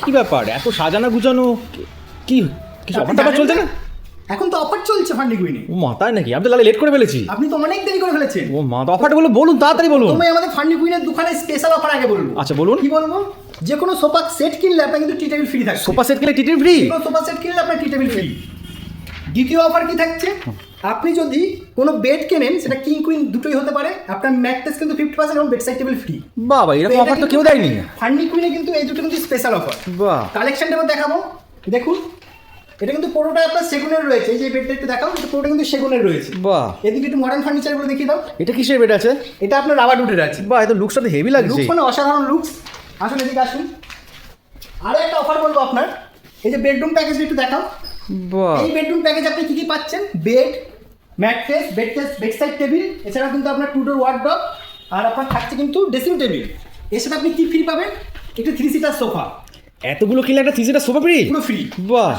কি ব্যাপার এত সাজানো গুছানো? কি কিছু অফার টফার চলছে না? এখন তো অফার চলছে ফান্ডি কুইনে। ও মা, তাই নাকি? আমি তো তাহলে লেট করে ফেলেছি। আপনি তো অনেক দেরি করে ফেলেছেন। ও মা, তো অফারটা বলুন তাড়াতাড়ি বলুন। তুমি আমাদের ফান্ডি কুইনের দোকানে স্পেশাল অফার আগে বলবো। আচ্ছা বলুন। কি বলবো? যে কোনো সোফা সেট কিনলে আপনার কিন্তু টি টেবিল ফ্রি থাকছে। সোফা সেট কিনলে টিটির ফ্রি? কোনো সোফা সেট কিনলে আপনার টি টেবিল ফ্রি। দ্বিতীয় অফার কি থাকছে? আপনি যদি কোনো বেড কেনেন, সেটা কিং কুইন দুটোই হতে পারে, আপনার ম্যাট্রেস কিন্তু 50% এবং বেড সাইড টেবিল ফ্রি। বাবা, এরকম অফার তো কেউ দেয়নি। ফান্ডি কুইনে কিন্তু এই দুটো কিন্তু স্পেশাল অফার। বাহ, কালেকশনটা এবার দেখাবো, দেখুন। এটা কিন্তু পুরোটা আপনার সেগুনের রয়েছে। এই যে বেডটা একটু দেখাও, এটা পুরোটা কিন্তু সেগুনের রয়েছে। বাহ, এদিকে একটু মডার্ন ফার্নিচারগুলো দেখিয়ে দাও। এটা কিসের বেড আছে? এটা আপনার রাবার উডের আছে। বাহ, এটা লুকসটা তো হেভি লাগছে। লুকস মানে অসাধারণ লুকস। আসুন এদিকে আসুন। আরও একটা অফার বলবো আপনার, এই যে বেডরুম প্যাকেজ একটু দেখাও। বাহ, এই বেডরুম প্যাকেজ আপনি কি কি পাচ্ছেন? Bed, mattress, bed side table, এছাড়া কিন্তু আপনার টু ডোর ওয়ার্ডরোব, আর আপনার থাকছে কিন্তু ড্রেসিং টেবিল। এর সাথে আপনি কি ফ্রি পাবেন? একটু 3 সিটার সোফা এতগুলো কিনলে একটা থ্রি সিটার সোফা ফ্রি? পুরো ফ্রি। বাহ।